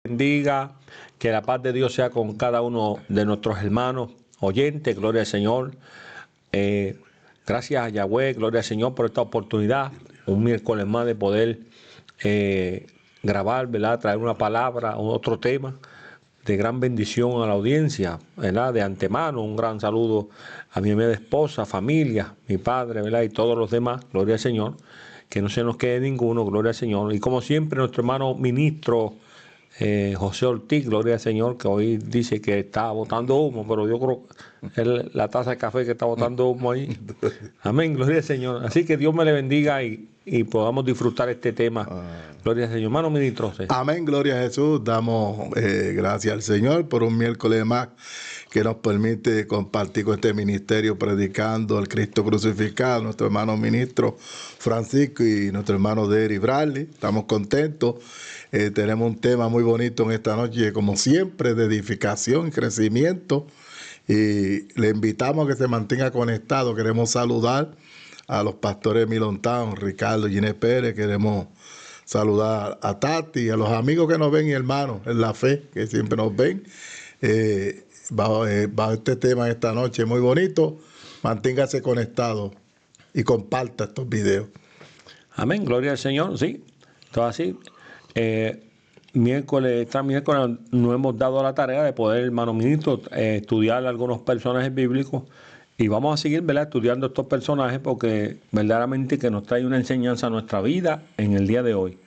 Bendiga, que la paz de Dios sea con cada uno de nuestros hermanos oyentes, gloria al Señor. Gracias a Yahweh, gloria al Señor por esta oportunidad, un miércoles más de poder grabar, ¿verdad? Traer una palabra, otro tema de gran bendición a la audiencia, ¿verdad? De antemano, un gran saludo a mi amada esposa, familia, mi padre, ¿verdad? Y todos los demás, gloria al Señor, que no se nos quede ninguno, gloria al Señor. Y como siempre, nuestro hermano ministro José Ortiz, gloria al Señor, que hoy dice que está botando humo, pero yo creo que es la taza de café que está botando humo ahí. Amén, gloria al Señor. Así que Dios me le bendiga y podamos disfrutar este tema. Gloria al Señor. Hermano ministro José. Amén, gloria a Jesús. Damos gracias al Señor por un miércoles más que nos permite compartir con este ministerio predicando al Cristo crucificado, nuestro hermano ministro Francisco y nuestro hermano Derry Bradley. Estamos contentos. Tenemos un tema muy bonito en esta noche, como siempre, de edificación y crecimiento. Y le invitamos a que se mantenga conectado. Queremos saludar a los pastores de Milontown, Ricardo y Ginés Pérez. Queremos saludar a Tati, a los amigos que nos ven y hermanos en la fe, que siempre nos ven. Va este tema esta noche muy bonito. Manténgase conectado y comparta estos videos. Amén, gloria al Señor, sí. Todo así. Miércoles nos hemos dado la tarea de poder, hermano ministro, estudiar algunos personajes bíblicos y vamos a seguir, ¿verdad?, estudiando estos personajes porque verdaderamente que nos trae una enseñanza a nuestra vida en el día de hoy.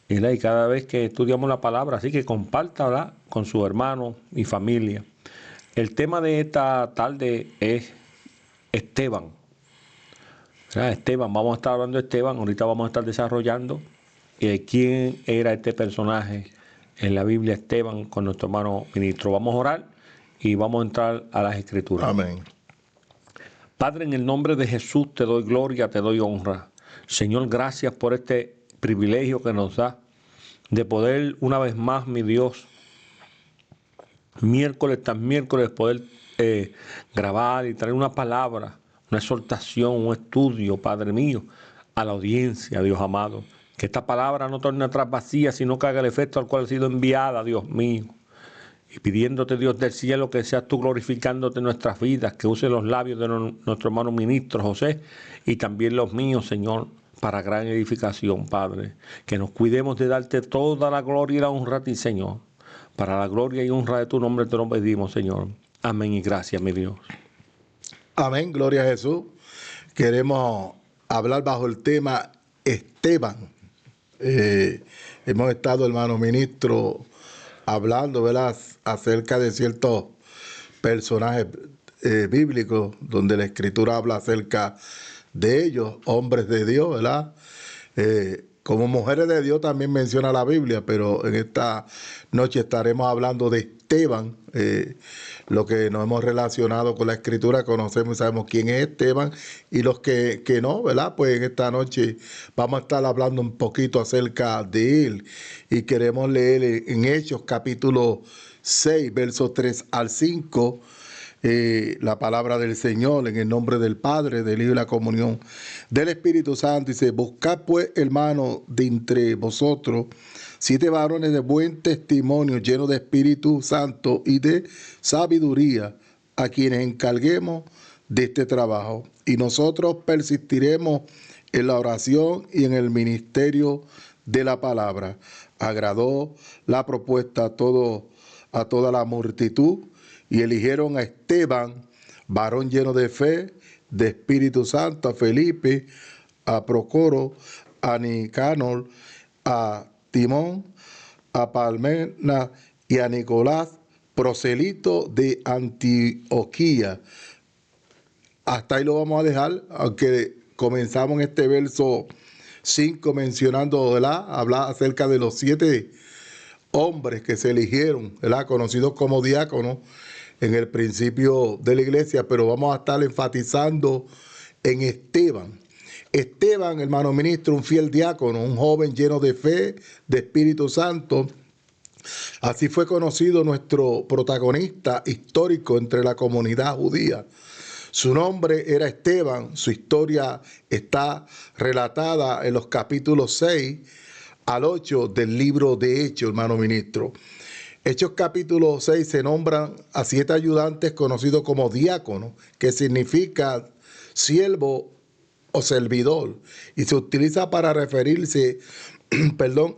Y cada vez que estudiamos la palabra, así que compártala con su hermano y familia. El tema de esta tarde es Esteban. Esteban, vamos a estar hablando de Esteban, ahorita vamos a estar desarrollando quién era este personaje en la Biblia, Esteban, con nuestro hermano ministro. Vamos a orar y vamos a entrar a las Escrituras. Amén. Padre, en el nombre de Jesús te doy gloria, te doy honra. Señor, gracias por este privilegio que nos da de poder una vez más, mi Dios, miércoles tras miércoles poder grabar y traer una palabra, una exhortación, un estudio, Padre mío, a la audiencia, Dios amado. Que esta palabra no torne atrás vacía, sino que haga el efecto al cual ha sido enviada, Dios mío. Y pidiéndote, Dios del cielo, que seas tú glorificándote en nuestras vidas, que use los labios de nuestro hermano ministro José y también los míos, Señor, para gran edificación, Padre. Que nos cuidemos de darte toda la gloria y la honra a ti, Señor. Para la gloria y honra de tu nombre te lo pedimos, Señor. Amén y gracias, mi Dios. Amén, gloria a Jesús. Queremos hablar bajo el tema Esteban. Hemos estado, hermano ministro, hablando, ¿verdad?, acerca de ciertos personajes bíblicos donde la Escritura habla acerca de ellos, hombres de Dios, ¿verdad? Como mujeres de Dios también menciona la Biblia, pero en esta noche estaremos hablando de Esteban, lo que nos hemos relacionado con la Escritura, conocemos y sabemos quién es Esteban, y los que no, ¿verdad? Pues en esta noche vamos a estar hablando un poquito acerca de él, y queremos leer en Hechos capítulo 6, versos 3 al 5, la palabra del Señor, en el nombre del Padre, del Hijo y la comunión del Espíritu Santo. Dice: buscad pues, hermanos, de entre vosotros 7 varones de buen testimonio, llenos de Espíritu Santo y de sabiduría, a quienes encarguemos de este trabajo. Y nosotros persistiremos en la oración y en el ministerio de la palabra. Agradó la propuesta a toda la multitud, y eligieron a Esteban, varón lleno de fe, de Espíritu Santo, a Felipe, a Procoro, a Nicanor, a Timón, a Parmena y a Nicolás, proselito de Antioquía. Hasta ahí lo vamos a dejar, aunque comenzamos en este verso 5 mencionando, ¿verdad?, hablar acerca de los 7 hombres que se eligieron, ¿verdad?, conocidos como diáconos en el principio de la iglesia, pero vamos a estar enfatizando en Esteban. Esteban, hermano ministro, un fiel diácono, un joven lleno de fe, de Espíritu Santo. Así fue conocido nuestro protagonista histórico entre la comunidad judía. Su nombre era Esteban, su historia está relatada en los capítulos 6 al 8 del libro de Hechos, hermano ministro. Hechos capítulo 6 se nombran a 7 ayudantes conocidos como diáconos, que significa siervo o servidor, y se utiliza para referirse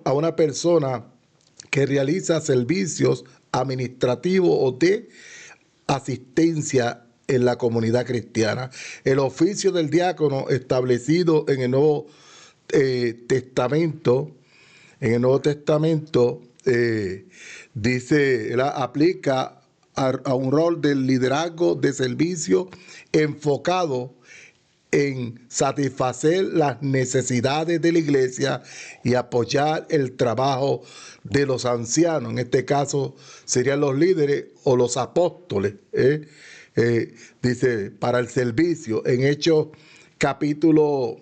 a una persona que realiza servicios administrativos o de asistencia en la comunidad cristiana. El oficio del diácono establecido en el Nuevo Testamento, dice, aplica a un rol del liderazgo de servicio enfocado en satisfacer las necesidades de la iglesia y apoyar el trabajo de los ancianos. En este caso serían los líderes o los apóstoles. Dice, para el servicio. En Hechos capítulo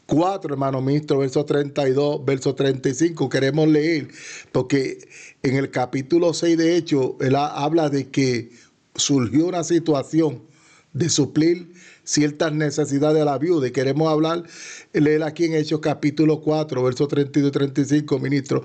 4, hermano ministro, verso 32, verso 35, queremos leer, porque en el capítulo 6 de Hechos, él habla de que surgió una situación de suplir ciertas necesidades de la viuda, y queremos leer aquí en Hechos capítulo 4, verso 32 y 35, ministro,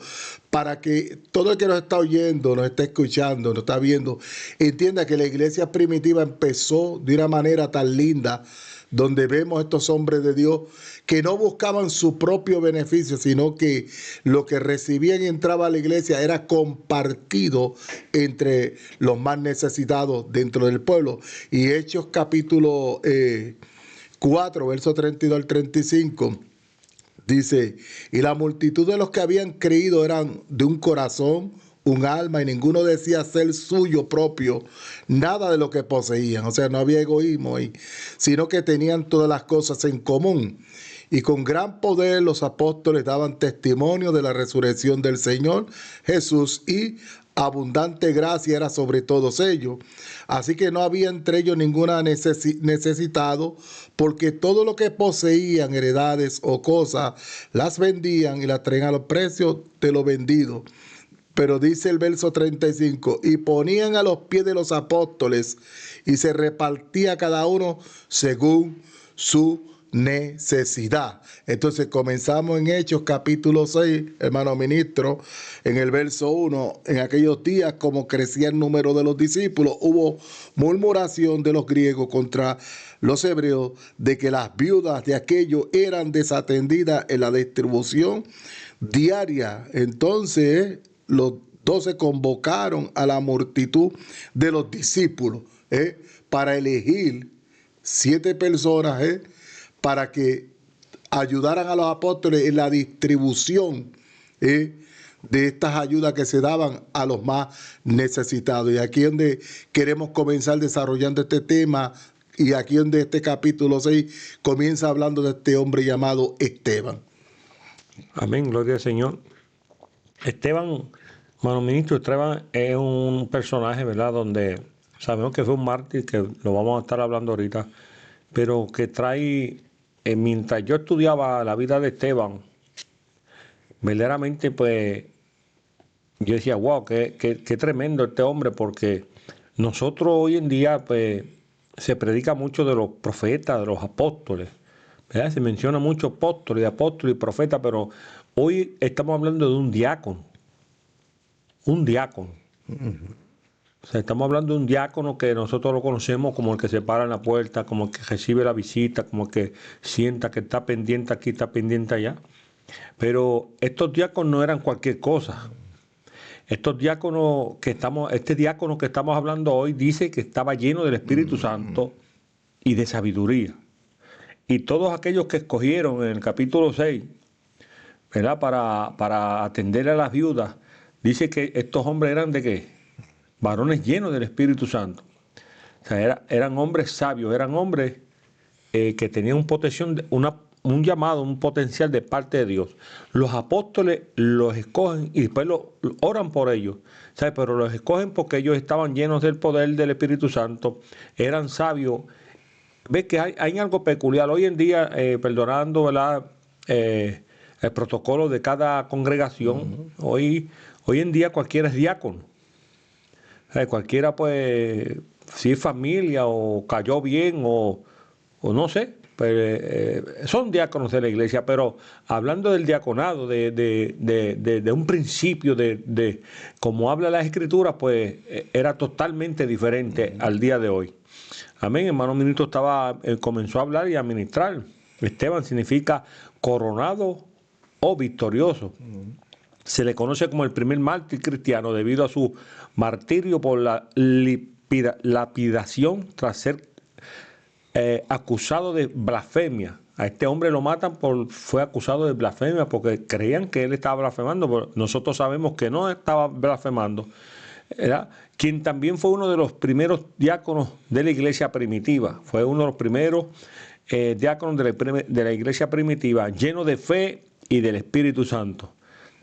para que todo el que nos está oyendo, nos está escuchando, nos está viendo, entienda que la iglesia primitiva empezó de una manera tan linda, donde vemos estos hombres de Dios que no buscaban su propio beneficio, sino que lo que recibían y entraba a la iglesia era compartido entre los más necesitados dentro del pueblo. Y Hechos capítulo 4, versos 32 al 35, dice, y la multitud de los que habían creído eran de un corazón, un alma, y ninguno decía ser suyo propio nada de lo que poseían. O sea, no había egoísmo ahí, sino que tenían todas las cosas en común. Y con gran poder los apóstoles daban testimonio de la resurrección del Señor Jesús, y abundante gracia era sobre todos ellos. Así que no había entre ellos ninguna necesitado, porque todo lo que poseían, heredades o cosas, las vendían y las traían a los precios de lo vendido. Pero dice el verso 35, y ponían a los pies de los apóstoles, y se repartía cada uno según su necesidad. Entonces comenzamos en Hechos capítulo 6, hermano ministro, en el verso 1, en aquellos días, como crecía el número de los discípulos, hubo murmuración de los griegos contra los hebreos de que las viudas de aquellos eran desatendidas en la distribución diaria. Entonces los 12 convocaron a la multitud de los discípulos para elegir 7 personas para que ayudaran a los apóstoles en la distribución de estas ayudas que se daban a los más necesitados. Y aquí es donde queremos comenzar desarrollando este tema, y aquí es donde este capítulo 6 comienza hablando de este hombre llamado Esteban. Amén, gloria al Señor. Esteban, hermano ministro, Esteban es un personaje, ¿verdad?, donde sabemos que fue un mártir, que lo vamos a estar hablando ahorita, pero que trae, mientras yo estudiaba la vida de Esteban, verdaderamente pues yo decía, wow, qué tremendo este hombre, porque nosotros hoy en día pues se predica mucho de los profetas, de los apóstoles, ¿verdad? Se menciona mucho apóstoles y profetas, pero hoy estamos hablando de un diácono. Un diácono. O sea, estamos hablando de un diácono que nosotros lo conocemos como el que se para en la puerta, como el que recibe la visita, como el que sienta que está pendiente aquí, está pendiente allá. Pero estos diáconos no eran cualquier cosa. Este diácono que estamos hablando hoy dice que estaba lleno del Espíritu Santo y de sabiduría. Y todos aquellos que escogieron en el capítulo 6, ¿verdad?, para atender a las viudas, dice que estos hombres eran ¿de qué? Varones llenos del Espíritu Santo. O sea, eran hombres sabios, eran hombres que tenían un llamado, un potencial de parte de Dios. Los apóstoles los escogen y después oran por ellos, ¿sabes? Pero los escogen porque ellos estaban llenos del poder del Espíritu Santo, eran sabios. Ves que hay algo peculiar. Hoy en día, perdonando, ¿verdad?, el protocolo de cada congregación, hoy en día cualquiera es diácono. Cualquiera, pues, si es familia o cayó bien o no sé, son diáconos de la iglesia, pero hablando del diaconado, de un principio, de como habla la Escritura, pues era totalmente diferente al día de hoy. Amén, hermano ministro comenzó a hablar y a ministrar. Esteban significa coronado o victorioso. Se le conoce como el primer mártir cristiano debido a su martirio por la lapidación tras ser acusado de blasfemia. A este hombre lo matan fue acusado de blasfemia porque creían que él estaba blasfemando, pero nosotros sabemos que no estaba blasfemando. ¿Verdad? Quien también fue uno de los primeros diáconos de la iglesia primitiva, fue uno de los primeros diáconos de la iglesia primitiva, lleno de fe y del Espíritu Santo.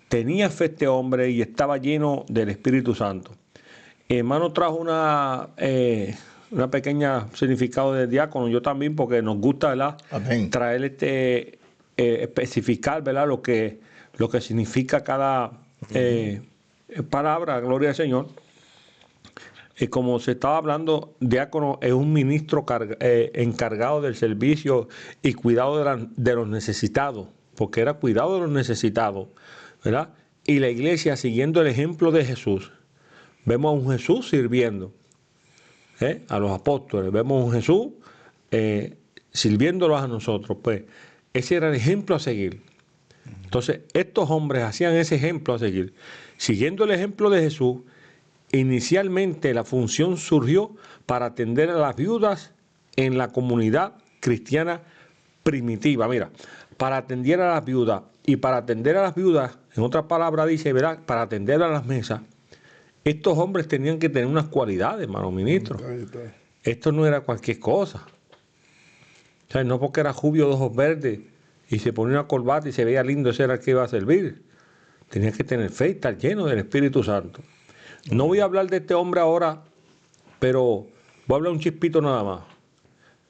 Tenía fe este hombre y estaba lleno del Espíritu Santo. Hermano trajo una pequeña significado de diácono, yo también, porque nos gusta, ¿verdad? Amén. Traer especificar, ¿verdad? Lo que significa cada palabra, gloria al Señor. Y como se estaba hablando, diácono es un ministro encargado del servicio y cuidado de los necesitados, porque era cuidado de los necesitados, ¿verdad? Y la iglesia, siguiendo el ejemplo de Jesús, vemos a un Jesús sirviendo a los apóstoles, vemos a un Jesús sirviéndolos a nosotros. Pues ese era el ejemplo a seguir. Entonces, estos hombres hacían ese ejemplo a seguir. Siguiendo el ejemplo de Jesús, inicialmente la función surgió para atender a las viudas en la comunidad cristiana primitiva. Mira, para atender a las viudas y para atender a las viudas, en otras palabras dice, ¿verdad? Para atender a las mesas, estos hombres tenían que tener unas cualidades, hermano ministro. Esto no era cualquier cosa. O sea, no porque era rubio de ojos verdes y se ponía una corbata y se veía lindo, ese era el que iba a servir. Tenía que tener fe y estar lleno del Espíritu Santo. No voy a hablar de este hombre ahora, pero voy a hablar un chispito nada más.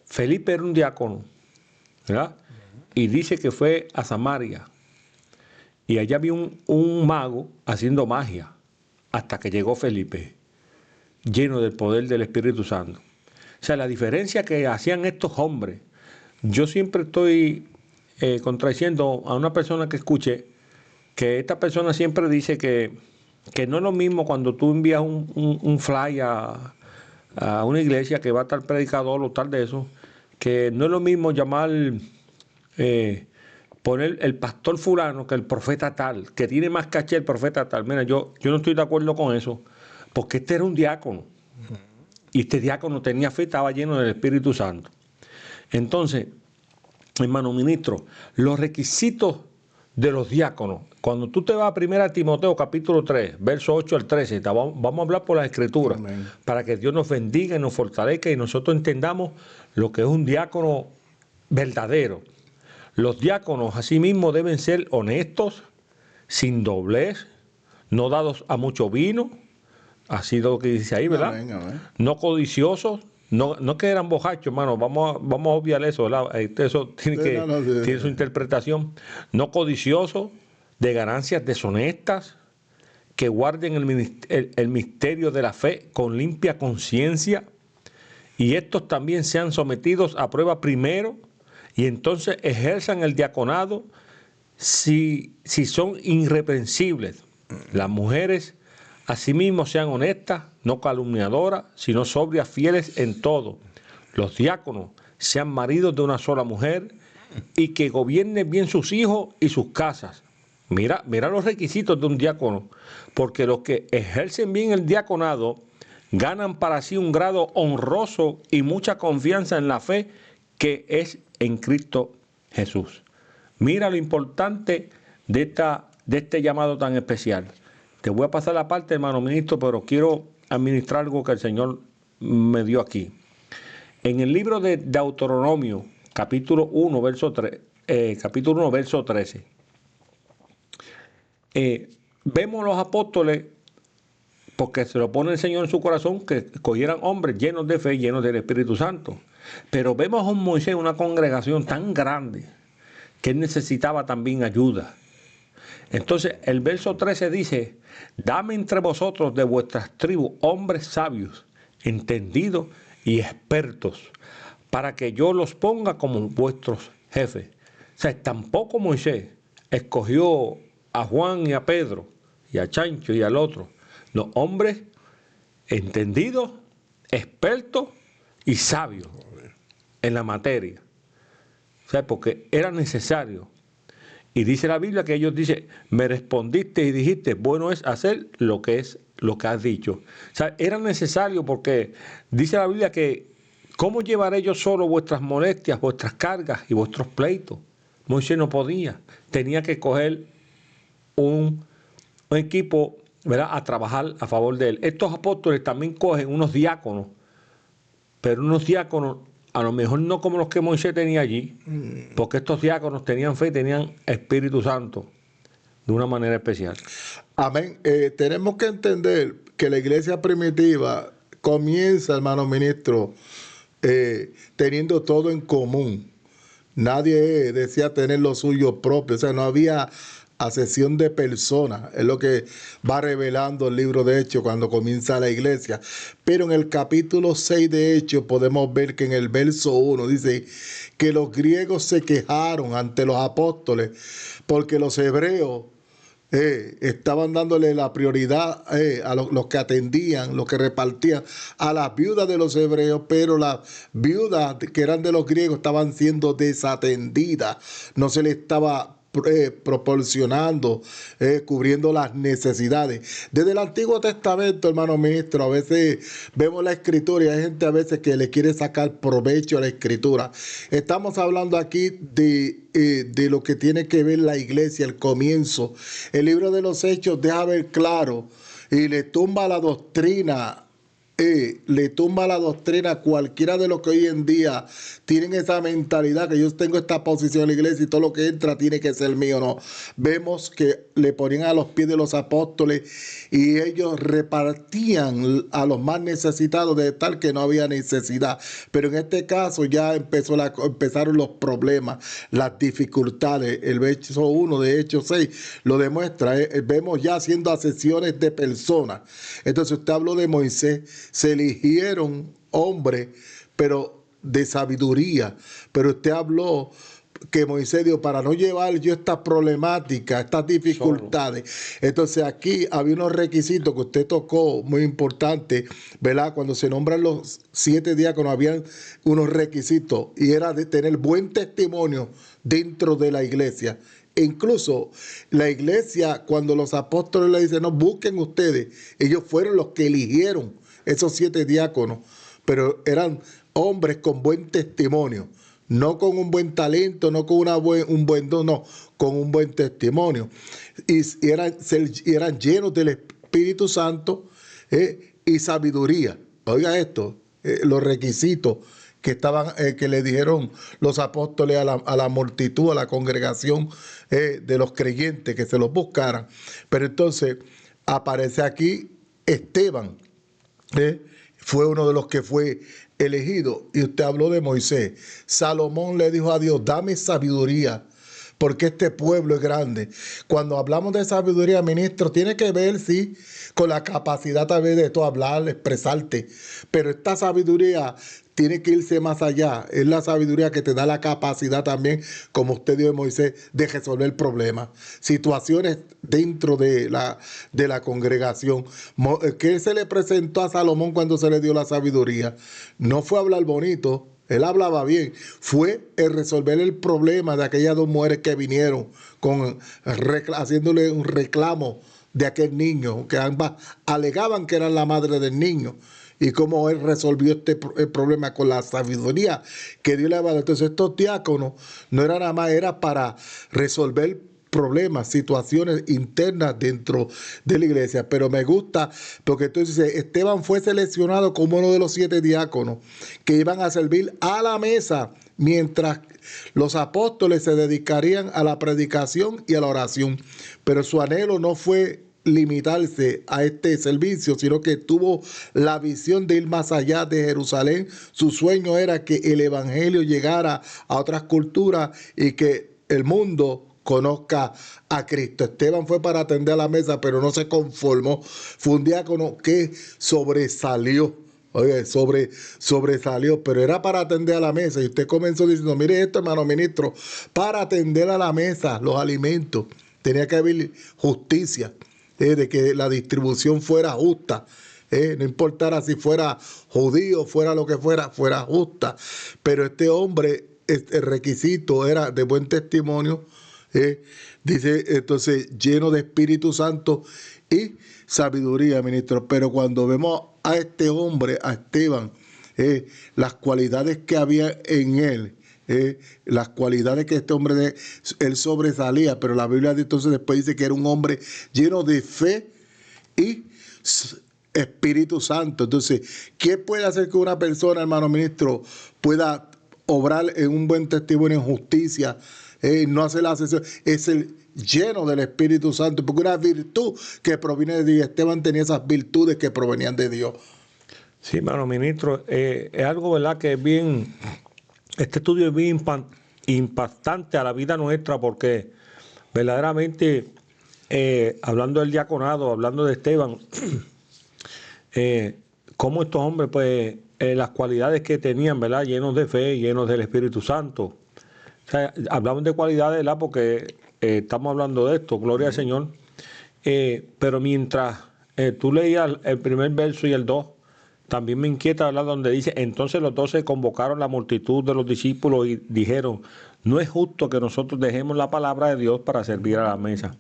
Felipe era un diácono, ¿verdad? Y dice que fue a Samaria. Y allá había un mago haciendo magia, hasta que llegó Felipe, lleno del poder del Espíritu Santo. O sea, la diferencia que hacían estos hombres, yo siempre estoy contradiciendo a una persona que escuche, que esta persona siempre dice que no es lo mismo cuando tú envías un fly a una iglesia que va a estar predicador o tal de eso, que no es lo mismo llamar, poner el pastor fulano que el profeta tal, que tiene más caché el profeta tal. Mira, yo no estoy de acuerdo con eso, porque este era un diácono, y este diácono tenía fe, estaba lleno del Espíritu Santo. Entonces, hermano ministro, los requisitos de los diáconos, cuando tú te vas a 1 Timoteo capítulo 3, verso 8 al 13, vamos a hablar por la Escritura, para que Dios nos bendiga y nos fortalezca y nosotros entendamos lo que es un diácono verdadero. Los diáconos asimismo deben ser honestos, sin doblez, no dados a mucho vino, así lo que dice ahí, ¿verdad? Amén. No codiciosos, no que eran borrachos, hermano, vamos a obviar eso, ¿verdad? Eso tiene su interpretación. No codiciosos, de ganancias deshonestas, que guarden el misterio de la fe con limpia conciencia, y estos también sean sometidos a prueba primero, y entonces ejerzan el diaconado si son irreprensibles. Las mujeres asimismo sean honestas, no calumniadoras, sino sobrias, fieles en todo. Los diáconos sean maridos de una sola mujer y que gobiernen bien sus hijos y sus casas. Mira los requisitos de un diácono, porque los que ejercen bien el diaconado ganan para sí un grado honroso y mucha confianza en la fe que es en Cristo Jesús. Mira lo importante de este llamado tan especial. Te voy a pasar la parte, hermano ministro, pero quiero administrar algo que el Señor me dio aquí. En el libro de Deuteronomio, capítulo 1, verso 13, vemos a los apóstoles, porque se lo pone el Señor en su corazón, que escogieran hombres llenos de fe, llenos del Espíritu Santo. Pero vemos a un Moisés, una congregación tan grande, que él necesitaba también ayuda. Entonces el verso 13 dice: dame entre vosotros de vuestras tribus hombres sabios, entendidos y expertos, para que yo los ponga como vuestros jefes. O sea, tampoco Moisés escogió a Juan y a Pedro y a Chancho y al otro. Los hombres entendidos, expertos y sabios en la materia. O sea, porque era necesario. Y dice la Biblia que ellos dicen, me respondiste y dijiste, bueno es hacer lo que has dicho. O sea, era necesario porque dice la Biblia que, ¿cómo llevaré yo solo vuestras molestias, vuestras cargas y vuestros pleitos? Moisés no podía. Tenía que coger un equipo, ¿verdad?, a trabajar a favor de él. Estos apóstoles también cogen unos diáconos, pero unos diáconos a lo mejor no como los que Moisés tenía allí, porque estos diáconos tenían fe y tenían Espíritu Santo de una manera especial. Amén. Tenemos que entender que la iglesia primitiva comienza, hermano ministro, teniendo todo en común. Nadie decía tener lo suyo propio, o sea, no había acepción de personas, es lo que va revelando el libro de Hechos cuando comienza la iglesia. Pero en el capítulo 6 de Hechos podemos ver que en el verso 1 dice que los griegos se quejaron ante los apóstoles porque los hebreos estaban dándole la prioridad a los que atendían, los que repartían a las viudas de los hebreos, pero las viudas que eran de los griegos estaban siendo desatendidas, no se les estaba proporcionando, cubriendo las necesidades. Desde el Antiguo Testamento, hermano ministro, a veces vemos la Escritura y hay gente a veces que le quiere sacar provecho a la Escritura. Estamos hablando aquí de lo que tiene que ver la iglesia, el comienzo. El libro de los Hechos deja ver claro y le tumba la doctrina. Le tumba la doctrina a cualquiera de los que hoy en día tienen esa mentalidad que yo tengo esta posición en la iglesia y todo lo que entra tiene que ser mío. No, vemos que le ponían a los pies de los apóstoles y ellos repartían a los más necesitados de tal que no había necesidad. Pero en este caso ya empezaron los problemas, las dificultades. El verso 1 de Hechos 6 lo demuestra. Vemos ya haciendo asesiones de personas. Entonces usted habló de Moisés. Se eligieron hombres, pero de sabiduría. Pero usted habló que Moisés dijo, para no llevar yo estas problemáticas, estas dificultades. Entonces aquí había unos requisitos que usted tocó, muy importantes, ¿verdad? Cuando se nombran los 7 diáconos, habían unos requisitos y era de tener buen testimonio dentro de la iglesia. E incluso la iglesia, cuando los apóstoles le dicen, no, busquen ustedes, ellos fueron los que eligieron esos 7 diáconos, pero eran hombres con buen testimonio, no con un buen talento, no con un buen don, no, con un buen testimonio. Y eran llenos del Espíritu Santo y sabiduría. Oiga esto, los requisitos que le dijeron los apóstoles a la multitud, a la congregación de los creyentes, que se los buscaran. Pero entonces aparece aquí Esteban, fue uno de los que fue elegido. Y usted habló de Moisés. Salomón le dijo a Dios, dame sabiduría, porque este pueblo es grande. Cuando hablamos de sabiduría, ministro, tiene que ver, sí, con la capacidad tal vez de tú hablar, expresarte. Pero esta sabiduría tiene que irse más allá. Es la sabiduría que te da la capacidad también, como usted dijo de Moisés, de resolver problemas, situaciones dentro de la congregación. ¿Qué se le presentó a Salomón cuando se le dio la sabiduría? No fue hablar bonito, él hablaba bien, fue el resolver el problema de aquellas 2 mujeres que vinieron haciéndole un reclamo de aquel niño, que ambas alegaban que eran la madre del niño. Y cómo él resolvió el problema con la sabiduría que Dios le había dado. Entonces estos diáconos no era nada más, era para resolver problemas, situaciones internas dentro de la iglesia. Pero me gusta porque entonces Esteban fue seleccionado como uno de los 7 diáconos que iban a servir a la mesa, mientras los apóstoles se dedicarían a la predicación y a la oración. Pero su anhelo no fue limitarse a este servicio, sino que tuvo la visión de ir más allá de Jerusalén. Su sueño era que el evangelio llegara a otras culturas y que el mundo conozca a Cristo. Esteban fue para atender a la mesa, pero no se conformó. Fue un diácono que sobresalió. Oye, sobresalió, pero era para atender a la mesa. Y usted comenzó diciendo, mire esto, hermano ministro, para atender a la mesa los alimentos. Tenía que haber justicia, de que la distribución fuera justa. No importara si fuera judío, fuera lo que fuera, fuera justa. Pero este hombre, el requisito era de buen testimonio, dice entonces lleno de Espíritu Santo y sabiduría, ministro. Pero cuando vemos a este hombre, a Esteban, las cualidades que había en él, las cualidades que este hombre, él sobresalía, pero la Biblia entonces después dice que era un hombre lleno de fe y Espíritu Santo. Entonces, ¿qué puede hacer que una persona, hermano ministro, pueda obrar en un buen testimonio en justicia? No hacer la asesión, es el lleno del Espíritu Santo, porque una virtud que proviene de Dios. Esteban tenía esas virtudes que provenían de Dios. Sí, hermano ministro, es algo, ¿verdad?, que es bien, este estudio es bien impactante a la vida nuestra, porque verdaderamente, hablando del diaconado, hablando de Esteban, cómo estos hombres, pues, las cualidades que tenían, ¿verdad?, llenos de fe, llenos del Espíritu Santo. O sea, hablamos de cualidades, ¿verdad?, porque estamos hablando de esto, gloria al Señor. Pero mientras tú leías el primer verso y el 2, también me inquieta hablar donde dice, entonces los 12 convocaron la multitud de los discípulos y dijeron, no es justo que nosotros dejemos la palabra de Dios para servir a la mesa.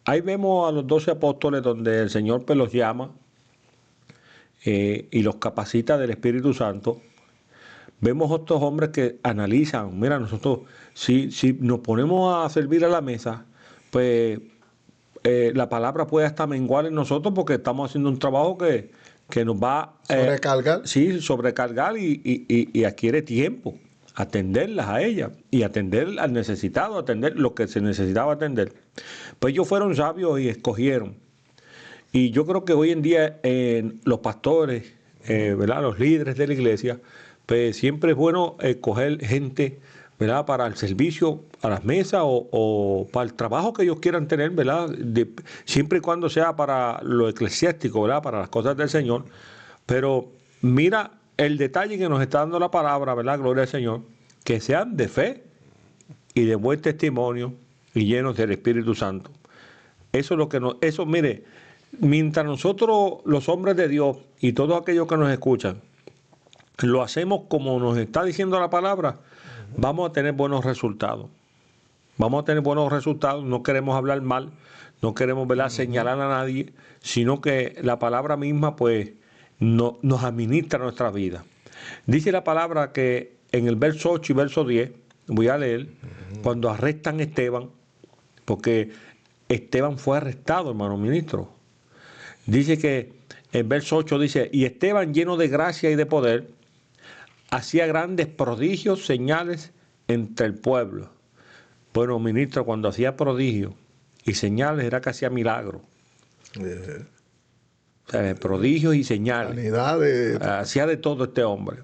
Ahí vemos a los 12 apóstoles donde el Señor pues los llama y los capacita del Espíritu Santo. Vemos a estos hombres que analizan, mira, nosotros si nos ponemos a servir a la mesa, pues la palabra puede hasta menguar en nosotros porque estamos haciendo un trabajo que nos va sobrecargar. Sí, sobrecargar y adquiere tiempo, atenderlas a ellas y atender al necesitado, atender lo que se necesitaba atender. Pues ellos fueron sabios y escogieron. Y yo creo que hoy en día los pastores, ¿verdad?, los líderes de la iglesia, pues siempre es bueno escoger gente, ¿verdad?, para el servicio a las mesas o para el trabajo que ellos quieran tener, ¿verdad?, siempre y cuando sea para lo eclesiástico, ¿verdad?, para las cosas del Señor. Pero mira el detalle que nos está dando la palabra, ¿verdad?, gloria al Señor, que sean de fe y de buen testimonio y llenos del Espíritu Santo. Eso es lo que mire, mientras nosotros, los hombres de Dios y todos aquellos que nos escuchan, lo hacemos como nos está diciendo la palabra, vamos a tener buenos resultados. Vamos a tener buenos resultados, no queremos hablar mal, no queremos, ¿verdad?, señalar a nadie, sino que la palabra misma, pues, nos administra nuestra vida. Dice la palabra que en el verso 8 y verso 10, voy a leer, cuando arrestan a Esteban, porque Esteban fue arrestado, hermano ministro. Dice que en verso 8 dice, y Esteban, lleno de gracia y de poder, hacía grandes prodigios, señales entre el pueblo. Bueno, ministro, cuando hacía prodigios y señales era que hacía milagros. O sea, prodigios y señales. Hacía de todo este hombre.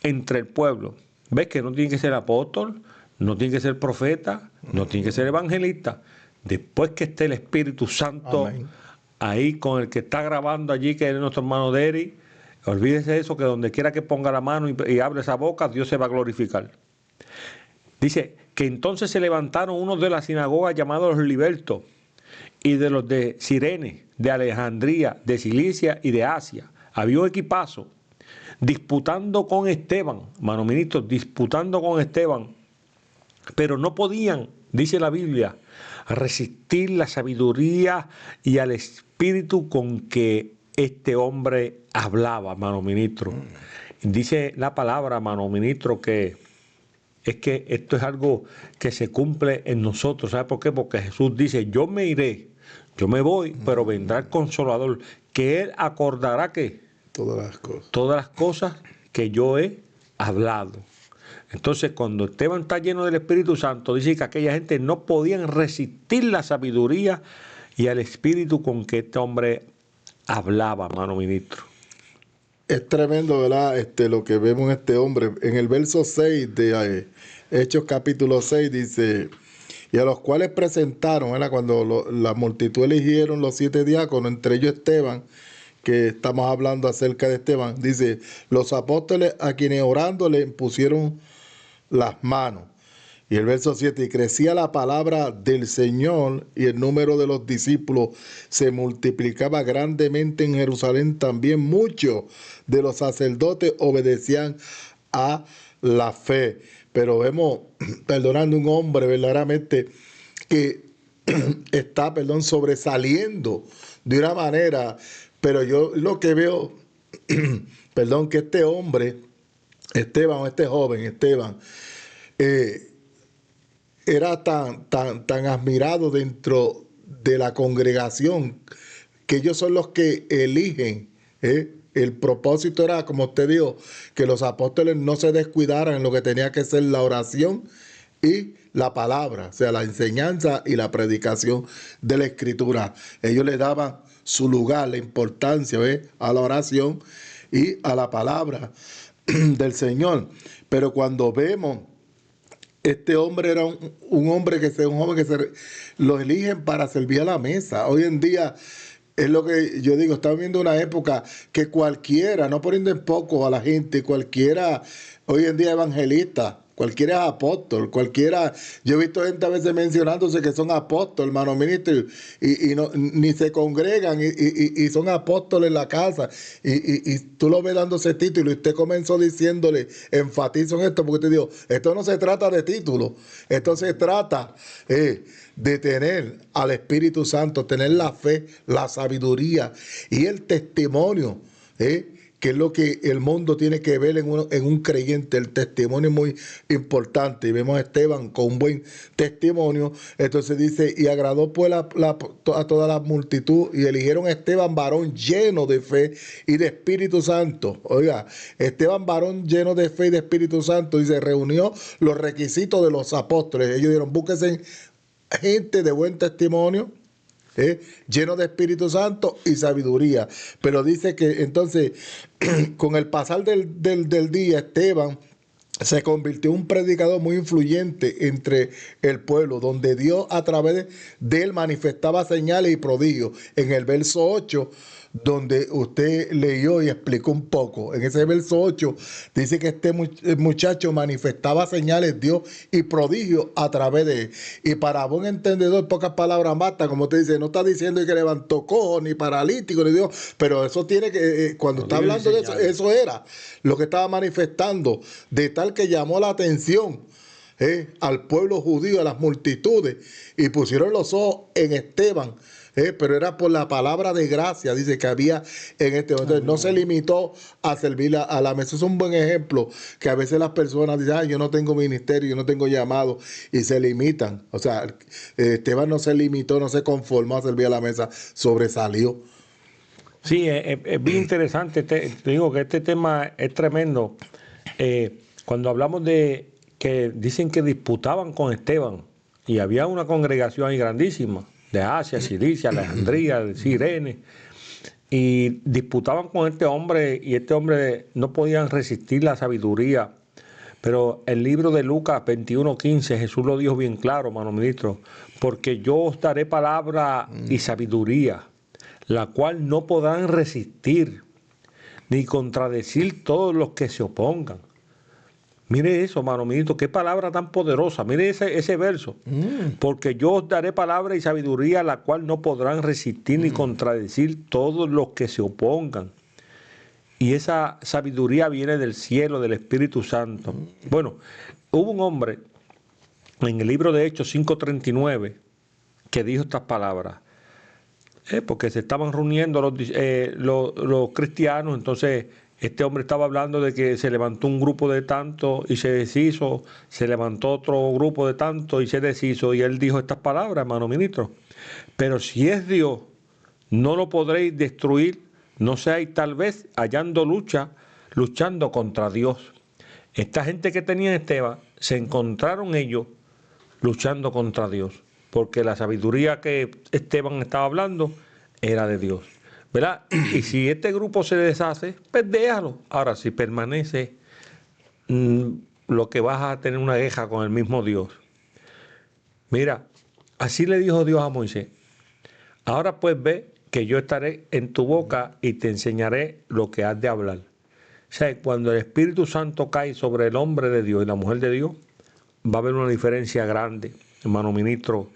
Entre el pueblo. ¿Ves que no tiene que ser apóstol? No tiene que ser profeta, no tiene que ser evangelista. Después que esté el Espíritu Santo, amén, ahí con el que está grabando allí, que es nuestro hermano Derry, olvídese de eso, que donde quiera que ponga la mano y abre esa boca, Dios se va a glorificar. Dice que entonces se levantaron unos de la sinagoga llamados los libertos y de los de Cirene, de Alejandría, de Cilicia y de Asia. Había un equipazo disputando con Esteban, hermano ministro, disputando con Esteban, pero no podían, dice la Biblia, resistir la sabiduría y al espíritu con que este hombre hablaba, hermano ministro. Dice la palabra, hermano ministro, que es que esto es algo que se cumple en nosotros. ¿Sabe por qué? Porque Jesús dice, yo me iré, yo me voy, pero vendrá el Consolador, que Él acordará que todas las cosas que yo he hablado. Entonces, cuando Esteban está lleno del Espíritu Santo, dice que aquella gente no podían resistir la sabiduría y al espíritu con que este hombre hablaba, hermano ministro. Es tremendo, ¿verdad? Lo que vemos en este hombre. En el verso 6 de Hechos capítulo 6 dice, y a los cuales presentaron, ¿verdad?, cuando la multitud eligieron los 7 diáconos, entre ellos Esteban, que estamos hablando acerca de Esteban. Dice, los apóstoles a quienes orando le impusieron las manos. Y el verso 7, y crecía la palabra del Señor y el número de los discípulos se multiplicaba grandemente en Jerusalén. También muchos de los sacerdotes obedecían a la fe. Pero vemos, perdonando, un hombre verdaderamente que está, sobresaliendo de una manera. Pero yo lo que veo, que este hombre, Esteban, o este joven, Esteban, era tan admirado dentro de la congregación, que ellos son los que eligen. El propósito era, como usted dijo, que los apóstoles no se descuidaran en lo que tenía que ser la oración y la palabra, o sea, la enseñanza y la predicación de la Escritura. Ellos le daban su lugar, la importancia, a la oración y a la palabra del Señor. Pero cuando vemos, este hombre era un hombre un joven que lo eligen para servir a la mesa. Hoy en día es lo que yo digo, estamos viendo una época que cualquiera, no poniendo en poco a la gente, cualquiera hoy en día evangelista, cualquiera es apóstol, cualquiera. Yo he visto gente a veces mencionándose que son apóstoles, hermano ministro, y no, ni se congregan y son apóstoles en la casa. Y tú lo ves dándose título y usted comenzó diciéndole, enfatizo en esto, porque te digo, esto no se trata de título, esto se trata de tener al Espíritu Santo, tener la fe, la sabiduría y el testimonio, que es lo que el mundo tiene que ver en un creyente. El testimonio es muy importante, y vemos a Esteban con un buen testimonio. Entonces dice, y agradó pues a toda la multitud, y eligieron a Esteban, varón lleno de fe y de Espíritu Santo. Oiga, Esteban, varón lleno de fe y de Espíritu Santo, y se reunió los requisitos de los apóstoles. Ellos dijeron, búsquense gente de buen testimonio, lleno de Espíritu Santo y sabiduría. Pero dice que entonces, con el pasar del día, Esteban se convirtió en un predicador muy influyente entre el pueblo, donde Dios a través de él manifestaba señales y prodigios. En el verso 8, donde usted leyó y explicó un poco, en ese verso 8 dice que este muchacho manifestaba señales, Dios, y prodigios a través de él. Y para buen entendedor, pocas palabras basta, como usted dice, no está diciendo que levantó cojo, ni paralítico, ni Dios, pero eso tiene que, cuando está hablando de eso, eso era lo que estaba manifestando, de tal que llamó la atención al pueblo judío, a las multitudes, y pusieron los ojos en Esteban. Pero era por la palabra de gracia, dice, que había en este momento. Entonces, no se limitó a servir a la mesa. Es un buen ejemplo, que a veces las personas dicen, yo no tengo ministerio, yo no tengo llamado, y se limitan. O sea, Esteban no se limitó, no se conformó a servir a la mesa, sobresalió. Sí, es bien interesante. Te digo que este tema es tremendo. Cuando hablamos de que dicen que disputaban con Esteban, y había una congregación ahí grandísima, de Asia, Cilicia, Alejandría, de Cirene, y disputaban con este hombre, y este hombre no podían resistir la sabiduría. Pero el libro de Lucas 21:15, Jesús lo dijo bien claro, hermano ministro, porque yo os daré palabra y sabiduría, la cual no podrán resistir, ni contradecir todos los que se opongan. Mire eso, hermano ministro, qué palabra tan poderosa. Mire ese verso. Porque yo os daré palabra y sabiduría, la cual no podrán resistir ni contradecir todos los que se opongan. Y esa sabiduría viene del cielo, del Espíritu Santo. Bueno, hubo un hombre en el libro de Hechos 5:39 que dijo estas palabras. Porque se estaban reuniendo los cristianos, entonces este hombre estaba hablando de que se levantó un grupo de tanto y se deshizo, se levantó otro grupo de tanto y se deshizo, y él dijo estas palabras, hermano ministro: pero si es Dios, no lo podréis destruir, no seáis tal vez hallando luchando contra Dios. Esta gente que tenía Esteban, se encontraron ellos luchando contra Dios, porque la sabiduría que Esteban estaba hablando era de Dios, ¿verdad? Y si este grupo se deshace, pues déjalo. Ahora, si permanece, lo que vas a tener una queja con el mismo Dios. Mira, así le dijo Dios a Moisés: ahora pues ve, que yo estaré en tu boca y te enseñaré lo que has de hablar. O sea, cuando el Espíritu Santo cae sobre el hombre de Dios y la mujer de Dios, va a haber una diferencia grande. Hermano ministro,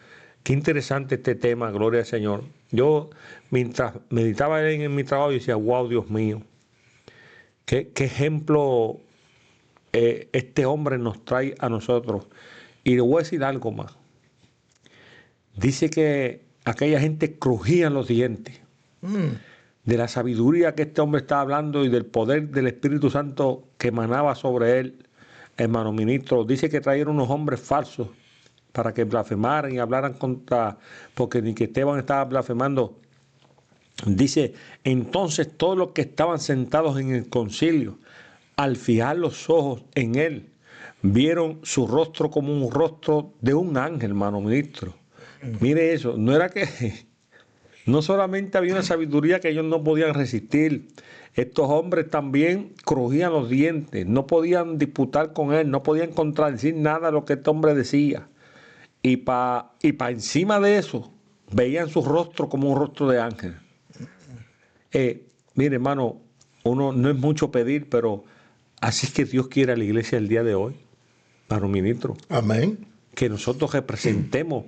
qué interesante este tema, gloria al Señor. Yo, mientras meditaba en mi trabajo, yo decía, wow, Dios mío, qué ejemplo este hombre nos trae a nosotros. Y le voy a decir algo más. Dice que aquella gente crujía los dientes de la sabiduría que este hombre estaba hablando y del poder del Espíritu Santo que emanaba sobre él. Hermano ministro, dice que trajeron unos hombres falsos para que blasfemaran y hablaran contra, porque ni que Esteban estaba blasfemando. Dice, entonces todos los que estaban sentados en el concilio, al fijar los ojos en él, vieron su rostro como un rostro de un ángel, hermano ministro. Mire eso, no era que, no solamente había una sabiduría que ellos no podían resistir, estos hombres también crujían los dientes, no podían disputar con él, no podían contradecir nada de lo que este hombre decía. Y pa encima de eso, veían su rostro como un rostro de ángel. Mire, hermano, uno no es mucho pedir, pero así es que Dios quiere a la iglesia el día de hoy, hermano ministro. Amén. Que nosotros representemos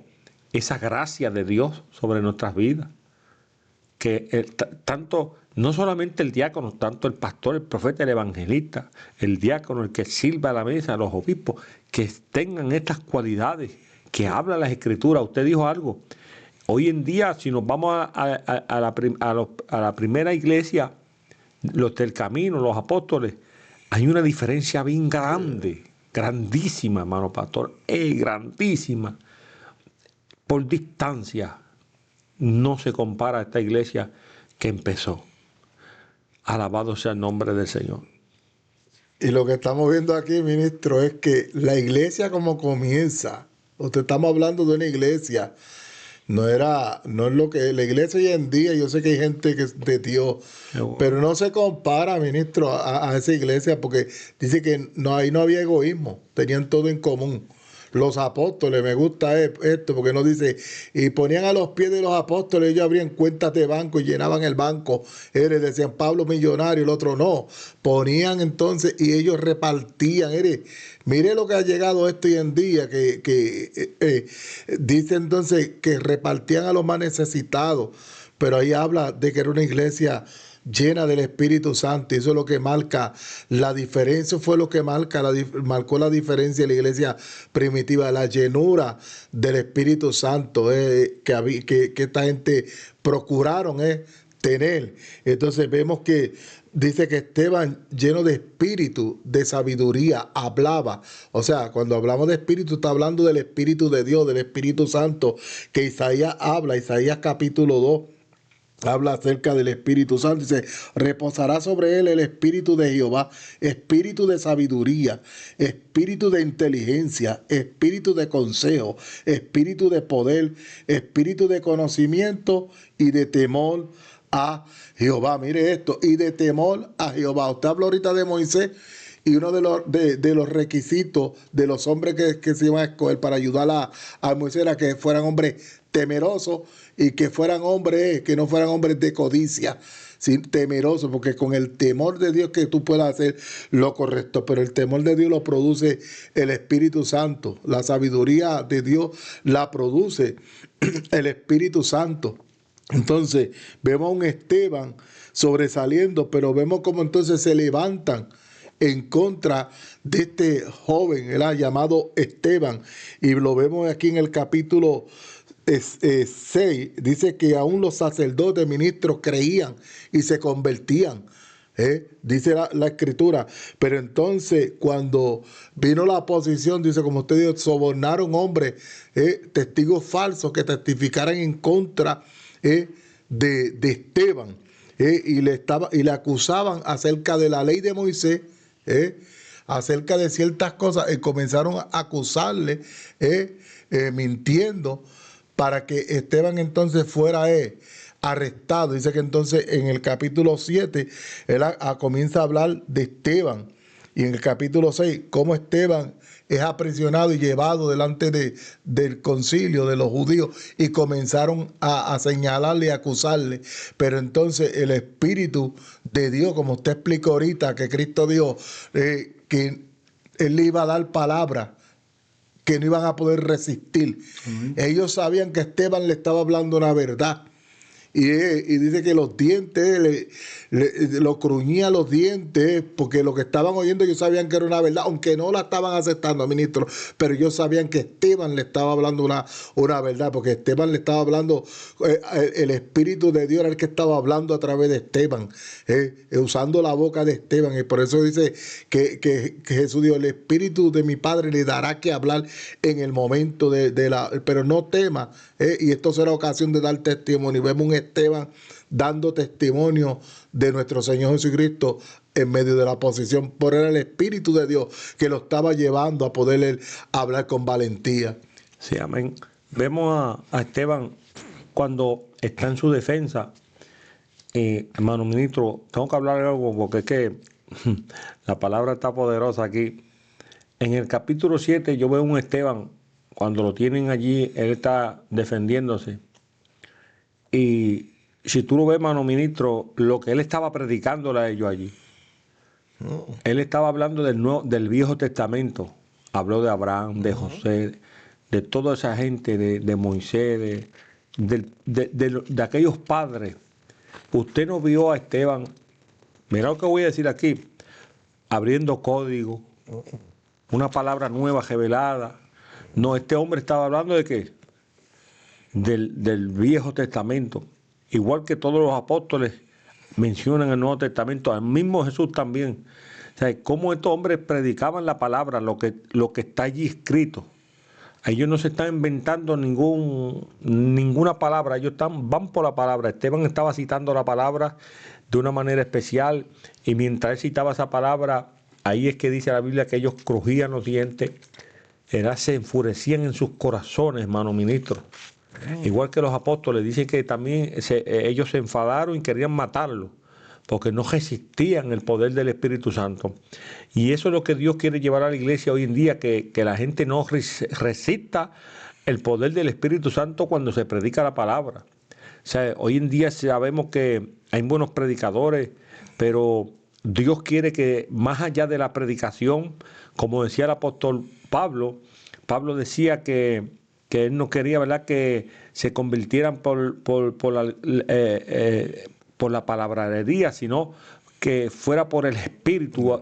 esa gracia de Dios sobre nuestras vidas. Que tanto, no solamente el diácono, tanto el pastor, el profeta, el evangelista, el diácono, el que sirva a la mesa, los obispos, que tengan estas cualidades que habla las Escrituras. Usted dijo algo. Hoy en día, si nos vamos a la primera iglesia, los del camino, los apóstoles, hay una diferencia bien grande, grandísima, hermano pastor, grandísima. Por distancia, no se compara a esta iglesia que empezó. Alabado sea el nombre del Señor. Y lo que estamos viendo aquí, ministro, es que la iglesia como comienza, usted estamos hablando de una iglesia, no es lo que la iglesia hoy en día, yo sé que hay gente que es de Dios, pero no se compara, ministro, a esa iglesia, porque dice que ahí no había egoísmo, tenían todo en común. Los apóstoles, me gusta esto, porque nos dice, y ponían a los pies de los apóstoles, ellos abrían cuentas de banco y llenaban el banco. Decían Pablo millonario, el otro no. Ponían entonces y ellos repartían. Mire lo que ha llegado esto hoy en día, que dice entonces que repartían a los más necesitados, pero ahí habla de que era una iglesia llena del Espíritu Santo, y eso es lo que marca la diferencia, fue lo que marcó la diferencia de la iglesia primitiva, la llenura del Espíritu Santo que esta gente procuraron tener. Entonces vemos que dice que Esteban, lleno de espíritu, de sabiduría, hablaba. O sea, cuando hablamos de espíritu, está hablando del Espíritu de Dios, del Espíritu Santo, que Isaías habla, Isaías capítulo 2. Habla acerca del Espíritu Santo. Dice, reposará sobre él el Espíritu de Jehová, espíritu de sabiduría, espíritu de inteligencia, espíritu de consejo, espíritu de poder, espíritu de conocimiento y de temor a Jehová. Mire esto, y de temor a Jehová. Usted habló ahorita de Moisés, y uno de los requisitos de los hombres que se iban a escoger para ayudar a Moisés era que fueran hombres temerosos y que fueran hombres, que no fueran hombres de codicia, ¿sí? Temerosos, porque con el temor de Dios que tú puedas hacer lo correcto, pero el temor de Dios lo produce el Espíritu Santo, la sabiduría de Dios la produce el Espíritu Santo. Entonces vemos a un Esteban sobresaliendo, pero vemos cómo entonces se levantan en contra de este joven, llamado Esteban, y lo vemos aquí en el capítulo 6, dice que aún los sacerdotes, ministros creían y se convertían, dice la escritura. Pero entonces cuando vino la oposición, dice, como usted dijo, sobornaron hombres, testigos falsos que testificaran en contra de Esteban, y le acusaban acerca de la ley de Moisés, acerca de ciertas cosas, y comenzaron a acusarle mintiendo, para que Esteban entonces fuera arrestado. Dice que entonces en el capítulo 7 él comienza a hablar de Esteban Y en el capítulo 6, cómo Esteban es aprisionado y llevado delante del concilio de los judíos y comenzaron a señalarle y acusarle. Pero entonces el Espíritu de Dios, como usted explicó ahorita, que Cristo dijo que Él le iba a dar palabra, que no iban a poder resistir. Ellos sabían que Esteban le estaba hablando una verdad. Y dice que los dientes, lo cruñía los dientes, porque lo que estaban oyendo ellos sabían que era una verdad, aunque no la estaban aceptando, ministro, pero ellos sabían que Esteban le estaba hablando una verdad, porque Esteban le estaba hablando, el Espíritu de Dios era el que estaba hablando a través de Esteban, usando la boca de Esteban, y por eso dice que Jesús dijo, el Espíritu de mi Padre le dará que hablar en el momento pero no tema, y esto será ocasión de dar testimonio. Vemos un Esteban dando testimonio de nuestro Señor Jesucristo en medio de la oposición, por era el Espíritu de Dios que lo estaba llevando a poder hablar con valentía. Sí, amén. Vemos a Esteban cuando está en su defensa. Hermano ministro, tengo que hablar algo porque es que la palabra está poderosa aquí. En el capítulo 7 yo veo un Esteban, cuando lo tienen allí, él está defendiéndose. Y si tú lo ves, hermano ministro, lo que él estaba predicándole a ellos allí. Él estaba hablando del Viejo Testamento. Habló de Abraham, de José, de toda esa gente, de Moisés, de aquellos padres. Usted no vio a Esteban, mira lo que voy a decir aquí, abriendo código, una palabra nueva revelada. No, este hombre estaba hablando de qué? Del Viejo Testamento. Igual que todos los apóstoles mencionan el Nuevo Testamento, al mismo Jesús también. O sea, cómo estos hombres predicaban la palabra, lo que está allí escrito. Ellos no se están inventando ninguna palabra, ellos van por la palabra. Esteban estaba citando la palabra de una manera especial, y mientras él citaba esa palabra, ahí es que dice la Biblia que ellos crujían los dientes, se enfurecían en sus corazones, hermano ministro. Igual que los apóstoles, dicen que también ellos se enfadaron y querían matarlo, porque no resistían el poder del Espíritu Santo. Y eso es lo que Dios quiere llevar a la iglesia hoy en día, que la gente no resista el poder del Espíritu Santo cuando se predica la palabra. O sea, hoy en día sabemos que hay buenos predicadores, pero Dios quiere que más allá de la predicación, como decía el apóstol Pablo decía que él no quería, ¿verdad?, que se convirtieran por la palabrería, sino que fuera por el espíritu,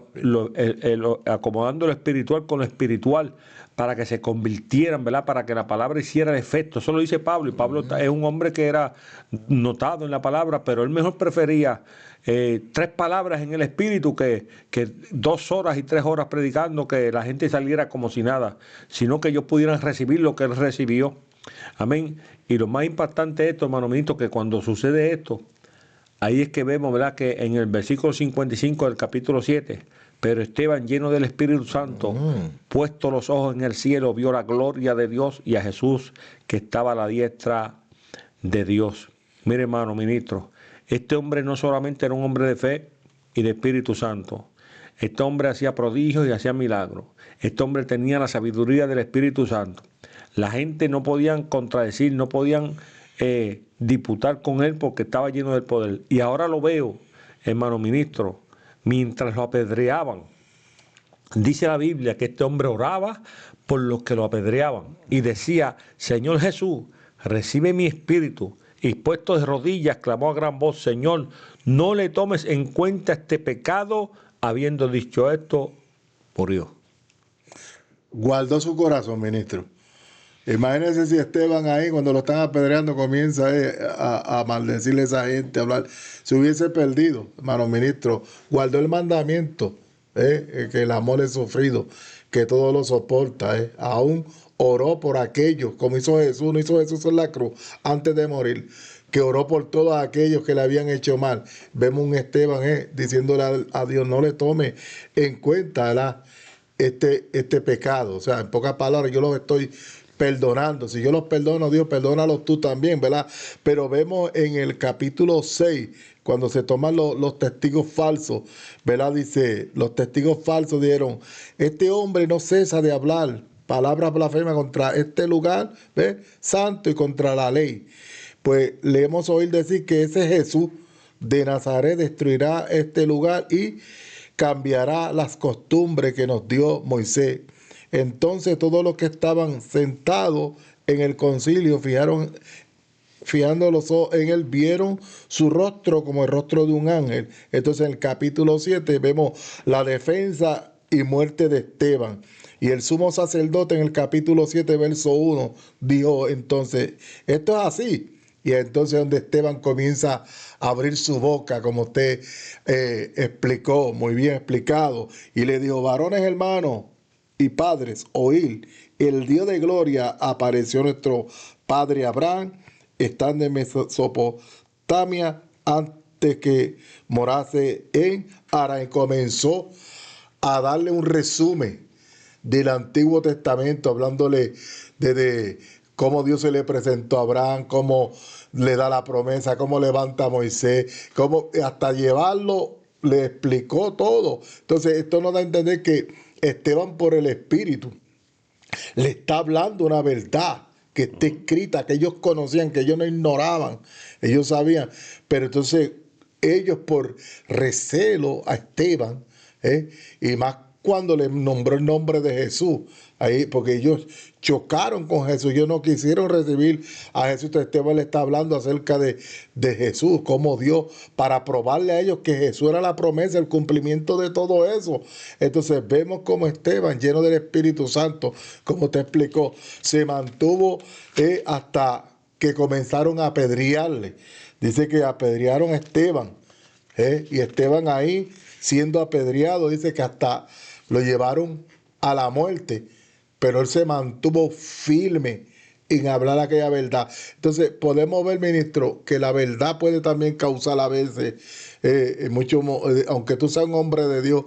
acomodando lo espiritual con lo espiritual, para que se convirtieran, ¿verdad?, para que la palabra hiciera el efecto. Eso lo dice Pablo, y Pablo es un hombre que era notado en la palabra, pero él mejor prefería 3 palabras en el espíritu que 2 horas y 3 horas predicando, que la gente saliera como si nada, sino que ellos pudieran recibir lo que él recibió. Amén. Y lo más impactante de esto, hermano ministro, que cuando sucede esto, ahí es que vemos, ¿verdad?, que en el versículo 55 del capítulo 7, pero Esteban, lleno del Espíritu Santo, puesto los ojos en el cielo, vio la gloria de Dios y a Jesús que estaba a la diestra de Dios. Mire, hermano ministro, este hombre no solamente era un hombre de fe y de Espíritu Santo. Este hombre hacía prodigios y hacía milagros. Este hombre tenía la sabiduría del Espíritu Santo. La gente no podían contradecir, no podían disputar con él porque estaba lleno del poder. Y ahora lo veo, hermano ministro, mientras lo apedreaban. Dice la Biblia que este hombre oraba por los que lo apedreaban y decía: Señor Jesús, recibe mi espíritu. Y puesto de rodillas, clamó a gran voz: Señor, no le tomes en cuenta este pecado. Habiendo dicho esto, murió. Guardó su corazón, ministro. Imagínense si Esteban ahí, cuando lo están apedreando, comienza a maldecirle a esa gente, a hablar. Se hubiese perdido, hermano ministro. Guardó el mandamiento, que el amor es sufrido, que todo lo soporta. Aún oró por aquellos, como hizo Jesús, no hizo Jesús en la cruz antes de morir, que oró por todos aquellos que le habían hecho mal. Vemos un Esteban diciéndole a Dios: no le tome en cuenta, ¿verdad?, este pecado. O sea, en pocas palabras, yo los estoy perdonando. Si yo los perdono, Dios, perdónalos tú también, ¿verdad? Pero vemos en el capítulo 6 cuando se toman los testigos falsos, ¿verdad? Dice, los testigos falsos dijeron, este hombre no cesa de hablar palabras blasfemas contra este lugar, ¿ves? Santo y contra la ley. Pues le hemos oído decir que ese Jesús de Nazaret destruirá este lugar y cambiará las costumbres que nos dio Moisés. Entonces todos los que estaban sentados en el concilio fijando los ojos en él, vieron su rostro como el rostro de un ángel. Entonces en el capítulo 7 vemos la defensa y muerte de Esteban. Y el sumo sacerdote en el capítulo 7, verso 1, dijo entonces, esto es así. Y entonces donde Esteban comienza a abrir su boca, como usted explicó, muy bien explicado, y le dijo, varones hermanos y padres, oíd, el Dios de gloria apareció nuestro padre Abraham, estando en Mesopotamia, antes que morase en Harán. Y comenzó a darle un resumen del Antiguo Testamento, hablándole de cómo Dios se le presentó a Abraham, cómo le da la promesa, cómo levanta a Moisés, cómo hasta llevarlo, le explicó todo. Entonces esto nos da a entender que Esteban, por el Espíritu, le está hablando una verdad que está escrita, que ellos conocían, que ellos no ignoraban, ellos sabían, pero entonces ellos por recelo a Esteban, y más cuando le nombró el nombre de Jesús, ahí, porque ellos chocaron con Jesús, ellos no quisieron recibir a Jesús. Entonces Esteban le está hablando acerca de Jesús, como Dios, para probarle a ellos que Jesús era la promesa, el cumplimiento de todo eso. Entonces vemos como Esteban, lleno del Espíritu Santo, como te explicó, se mantuvo hasta que comenzaron a apedrearle. Dice que apedrearon a Esteban, y Esteban ahí siendo apedreado, dice que hasta lo llevaron a la muerte, pero él se mantuvo firme en hablar aquella verdad. Entonces podemos ver, ministro, que la verdad puede también causar a veces, aunque tú seas un hombre de Dios,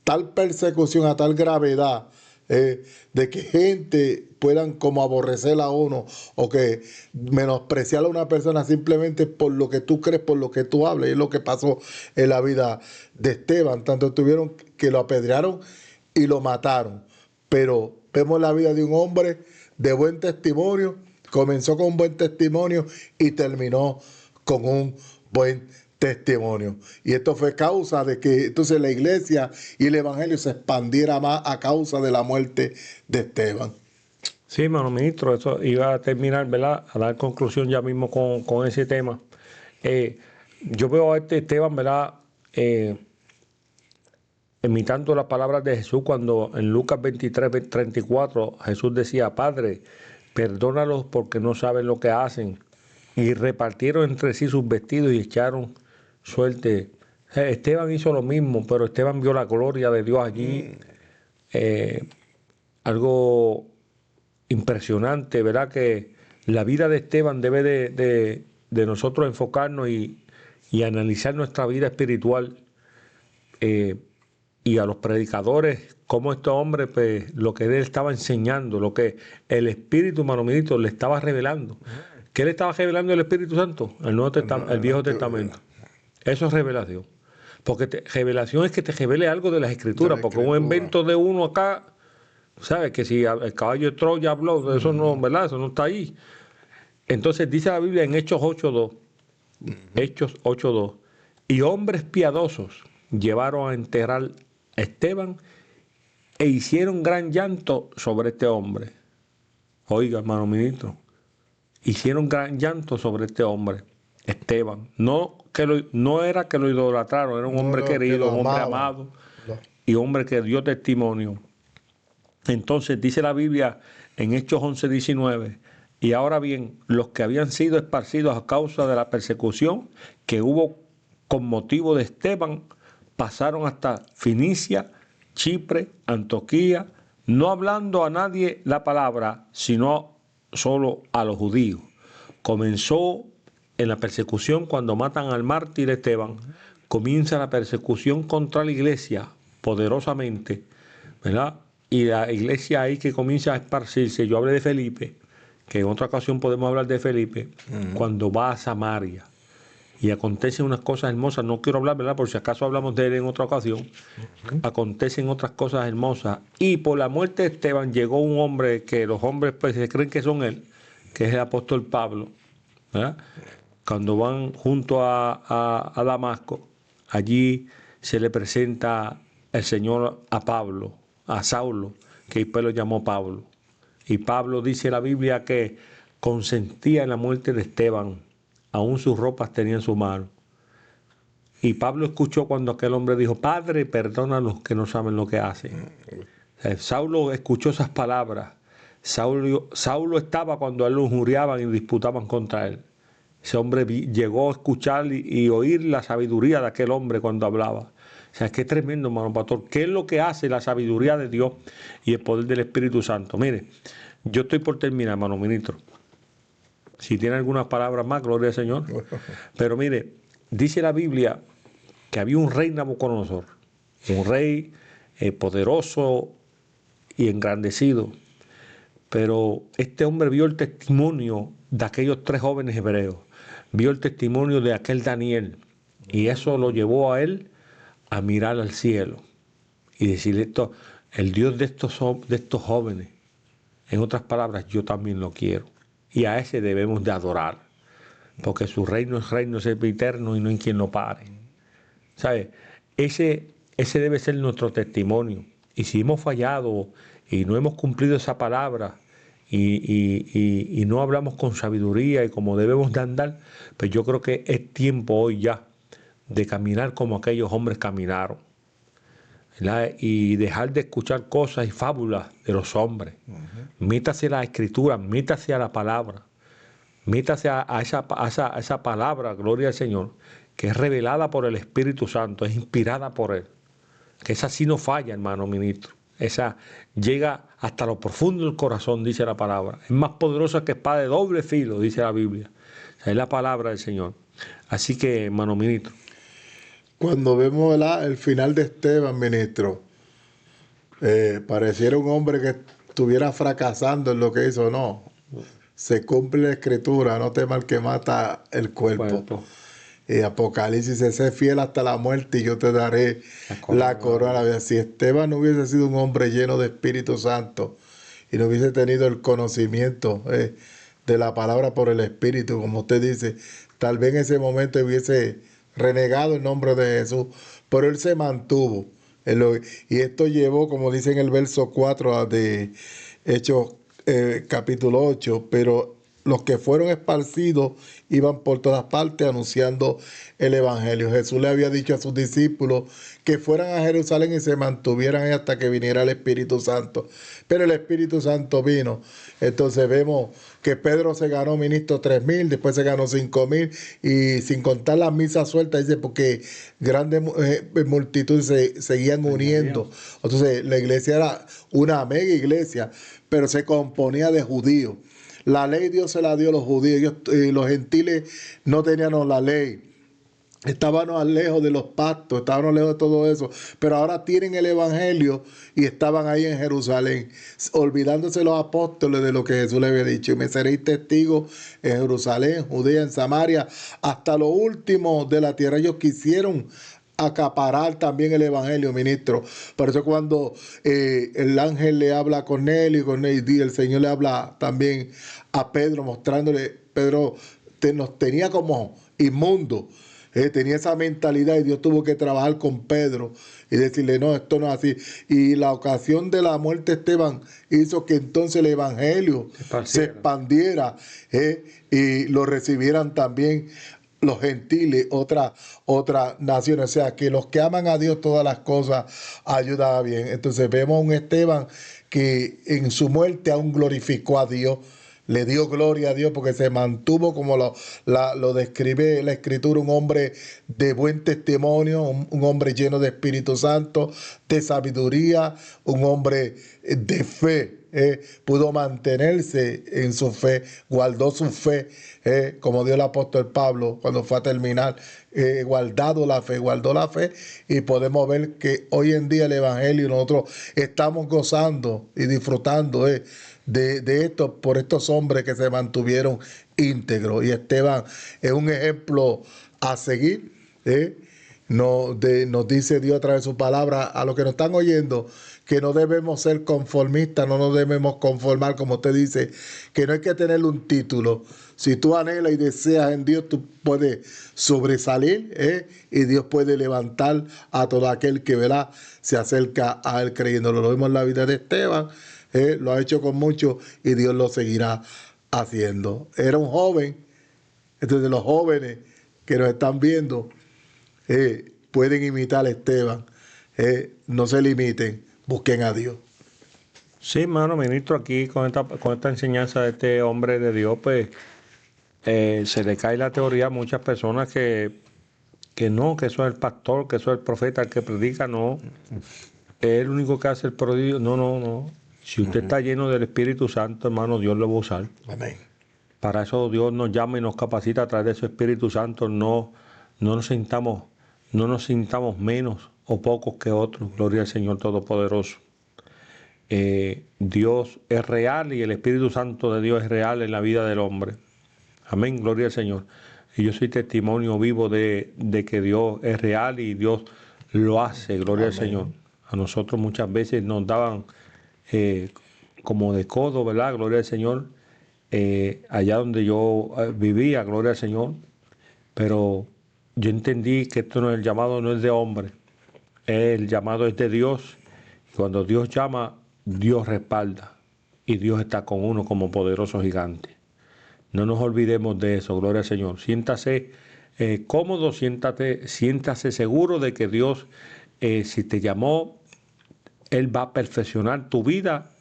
tal persecución a tal gravedad, de que gente puedan como aborrecer a uno o que menospreciar a una persona simplemente por lo que tú crees, por lo que tú hablas. Y es lo que pasó en la vida de Esteban. Tanto tuvieron que lo apedrearon y lo mataron. Pero vemos la vida de un hombre de buen testimonio. Comenzó con un buen testimonio y terminó con un buen testimonio. Y esto fue causa de que entonces la iglesia y el evangelio se expandiera más a causa de la muerte de Esteban. Sí, hermano ministro, eso iba a terminar, ¿verdad? A dar conclusión ya mismo con ese tema. Yo veo a este Esteban, ¿verdad? Imitando las palabras de Jesús cuando en Lucas 23, 34 Jesús decía, Padre, perdónalos porque no saben lo que hacen. Y repartieron entre sí sus vestidos y echaron suerte. Esteban hizo lo mismo, pero Esteban vio la gloria de Dios allí. Algo impresionante, ¿verdad? Que la vida de Esteban debe de nosotros enfocarnos y analizar nuestra vida espiritual. Y a los predicadores, como este hombre, pues, lo que él estaba enseñando, lo que el Espíritu, hermano ministro, le estaba revelando. ¿Qué le estaba revelando el Espíritu Santo? El Viejo Testamento. Eso es revelación. Porque revelación es que te revele algo de las Escrituras, porque un invento de uno acá, ¿sabes? Que si el caballo de Troya habló, eso no, ¿verdad? Eso no está ahí. Entonces dice la Biblia en Hechos 8.2, Hechos 8.2, y hombres piadosos llevaron a enterrar a Esteban e hicieron gran llanto sobre este hombre. Oiga, hermano ministro, hicieron gran llanto sobre este hombre, Esteban. No era que lo idolatraron, era un hombre querido, un hombre amado y hombre que dio testimonio. Entonces dice la Biblia en Hechos 11:19, y ahora bien, los que habían sido esparcidos a causa de la persecución que hubo con motivo de Esteban, pasaron hasta Finicia, Chipre, Antioquía, no hablando a nadie la palabra, sino solo a los judíos. Comenzó en la persecución cuando matan al mártir Esteban, comienza la persecución contra la iglesia poderosamente, ¿verdad? Y la iglesia ahí que comienza a esparcirse. Yo hablé de Felipe, que en otra ocasión podemos hablar de Felipe, cuando va a Samaria. y acontecen unas cosas hermosas. No quiero hablar, ¿verdad? Por si acaso hablamos de él en otra ocasión. Acontecen otras cosas hermosas. Y por la muerte de Esteban llegó un hombre que los hombres pues se creen que son él, que es el apóstol Pablo, ¿verdad? Cuando van junto a Damasco, allí se le presenta el Señor a Pablo, a Saulo, que después lo llamó Pablo. Y Pablo dice en la Biblia que consentía en la muerte de Esteban, aún sus ropas tenían su mano. Y Pablo escuchó cuando aquel hombre dijo, Padre, perdónalos que no saben lo que hacen. O sea, Saulo escuchó esas palabras. Saulo estaba cuando a él lo injuriaban y disputaban contra él. Ese hombre llegó a escuchar y oír la sabiduría de aquel hombre cuando hablaba. O sea, qué tremendo, hermano pastor. ¿Qué es lo que hace la sabiduría de Dios y el poder del Espíritu Santo? Mire, yo estoy por terminar, hermano ministro. Si tiene algunas palabras más, gloria al Señor. Pero mire, dice la Biblia que había un rey Nabucodonosor, un rey poderoso y engrandecido. Pero este hombre vio el testimonio de aquellos 3 jóvenes hebreos, vio el testimonio de aquel Daniel, y eso lo llevó a él a mirar al cielo y decirle esto, el Dios de estos jóvenes, en otras palabras, yo también lo quiero. Y a ese debemos de adorar, porque su reino es eterno y no hay quien lo pare. ¿Sabe? Ese debe ser nuestro testimonio. Y si hemos fallado y no hemos cumplido esa palabra y no hablamos con sabiduría y como debemos de andar, pues yo creo que es tiempo hoy ya de caminar como aquellos hombres caminaron, ¿verdad? Y dejar de escuchar cosas y fábulas de los hombres. Métase a la Escritura, métase a la palabra, métase a esa palabra, gloria al Señor, que es revelada por el Espíritu Santo, es inspirada por Él. Que esa sí no falla, hermano ministro. Esa llega hasta lo profundo del corazón, dice la palabra. Es más poderosa que espada de doble filo, dice la Biblia. O sea, es la palabra del Señor. Así que, hermano ministro. Cuando vemos, ¿verdad?, el final de Esteban, ministro, pareciera un hombre que estuviera fracasando en lo que hizo. No, se cumple la Escritura, no tema el que mata el cuerpo. Apocalipsis, sé fiel hasta la muerte y yo te daré la corona de la vida. Si Esteban no hubiese sido un hombre lleno de Espíritu Santo y no hubiese tenido el conocimiento de la palabra por el Espíritu, como usted dice, tal vez en ese momento hubiese renegado el nombre de Jesús, pero él se mantuvo. Y esto llevó, como dice en el verso 4 de Hechos capítulo 8, pero los que fueron esparcidos iban por todas partes anunciando el Evangelio. Jesús le había dicho a sus discípulos que fueran a Jerusalén y se mantuvieran ahí hasta que viniera el Espíritu Santo. Pero el Espíritu Santo vino. Entonces vemos que Pedro se ganó, ministro, 3,000, después se ganó 5,000, y sin contar las misas sueltas, dice, porque grandes multitudes se seguían uniendo. Entonces la iglesia era una mega iglesia, pero se componía de judíos. La ley Dios se la dio a los judíos, los gentiles no tenían la ley. Estábamos lejos de los pactos, estábamos lejos de todo eso, pero ahora tienen el Evangelio y estaban ahí en Jerusalén, olvidándose los apóstoles de lo que Jesús les había dicho. Y me seréis testigos en Jerusalén, Judea, en Samaria, hasta lo último de la tierra. Ellos quisieron acaparar también el Evangelio, ministro. Por eso cuando el ángel le habla a Cornelio y el Señor le habla también a Pedro, mostrándole, Pedro nos tenía como inmundo. Tenía esa mentalidad y Dios tuvo que trabajar con Pedro y decirle, no, esto no es así. Y la ocasión de la muerte de Esteban hizo que entonces el Evangelio se expandiera y lo recibieran también los gentiles, otras naciones. O sea, que los que aman a Dios todas las cosas ayudan bien. Entonces vemos a un Esteban que en su muerte aún glorificó a Dios. Le dio gloria a Dios porque se mantuvo, como lo describe la Escritura, un hombre de buen testimonio, un hombre lleno de Espíritu Santo, de sabiduría, un hombre de fe. pudo mantenerse en su fe, guardó su fe, como dio el apóstol Pablo cuando fue a terminar, guardó la fe, y podemos ver que hoy en día el Evangelio nosotros estamos gozando y disfrutando de esto, por estos hombres que se mantuvieron íntegros. Y Esteban es un ejemplo a seguir. Nos dice Dios a través de su palabra a los que nos están oyendo que no debemos ser conformistas, no nos debemos conformar, como usted dice, que no hay que tener un título. Si tú anhelas y deseas en Dios, tú puedes sobresalir, y Dios puede levantar a todo aquel que, ¿verdad?, se acerca a Él creyéndolo. Lo vemos en la vida de Esteban, lo ha hecho con mucho y Dios lo seguirá haciendo. Era un joven. Entonces los jóvenes que nos están viendo pueden imitar a Esteban. No se limiten, busquen a Dios. Sí, hermano ministro, aquí con esta enseñanza de este hombre de Dios, pues se le cae la teoría a muchas personas que no, que eso es el pastor, que eso es el profeta el que predica. No, es el único que hace el prodigio. No. Si usted está lleno del Espíritu Santo, hermano, Dios lo va a usar. Amén. Para eso Dios nos llama y nos capacita a través de su Espíritu Santo. No nos sintamos menos o pocos que otros. Gloria al Señor Todopoderoso. Dios es real y el Espíritu Santo de Dios es real en la vida del hombre. Amén, gloria al Señor. Y yo soy testimonio vivo de que Dios es real y Dios lo hace, gloria al Señor. A nosotros muchas veces nos daban como de codo, ¿verdad? Gloria al Señor. Allá donde yo vivía, gloria al Señor. Pero yo entendí que esto no es el llamado, no es de hombre. El llamado es de Dios. Cuando Dios llama, Dios respalda. Y Dios está con uno como poderoso gigante. No nos olvidemos de eso, gloria al Señor. Siéntase cómodo, siéntase seguro de que Dios, si te llamó, Él va a perfeccionar tu vida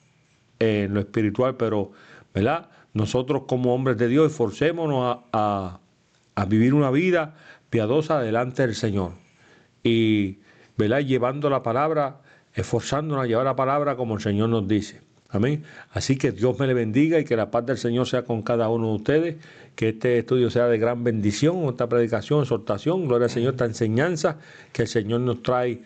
en lo espiritual, pero, ¿verdad? Nosotros como hombres de Dios esforcémonos a vivir una vida piadosa delante del Señor. Y, ¿verdad?, llevando la palabra, esforzándonos a llevar la palabra como el Señor nos dice. Amén. Así que Dios me le bendiga y que la paz del Señor sea con cada uno de ustedes. Que este estudio sea de gran bendición, esta predicación, exhortación, gloria al Señor, esta enseñanza que el Señor nos trae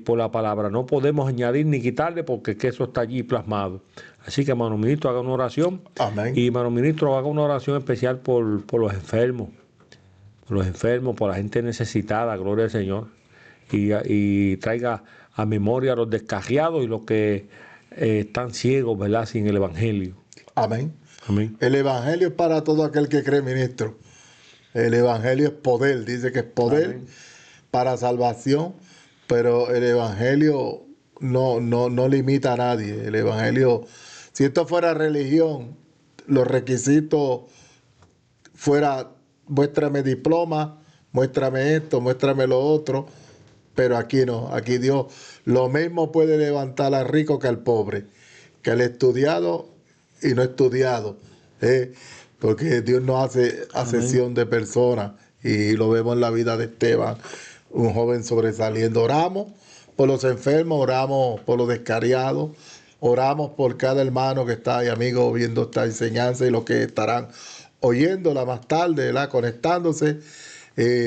por la palabra. No podemos añadir ni quitarle porque es que eso está allí plasmado. Así que, hermano ministro, haga una oración. Amén. Y, hermano ministro, haga una oración especial por los enfermos. Por los enfermos, por la gente necesitada, gloria al Señor. Y traiga a memoria a los descarriados y los que están ciegos, ¿verdad?, sin el Evangelio. Amén. Amén. El Evangelio es para todo aquel que cree, ministro. El Evangelio es poder, dice que es poder. Amén. Para salvación, pero el Evangelio no limita a nadie. El Evangelio, si esto fuera religión, los requisitos fuera, muéstrame diploma, muéstrame esto, muéstrame lo otro, pero aquí no, aquí Dios lo mismo puede levantar al rico que al pobre, que al estudiado y no estudiado, porque Dios no hace acepción de personas, y lo vemos en la vida de Esteban, un joven sobresaliendo. Oramos por los enfermos, oramos por los descarriados, oramos por cada hermano que está ahí, amigo, viendo esta enseñanza, y los que estarán oyéndola más tarde, ¿verdad?, conectándose,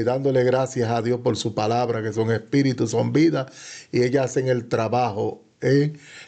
dándole gracias a Dios por su palabra, que son espíritus, son vidas, y ellas hacen el trabajo,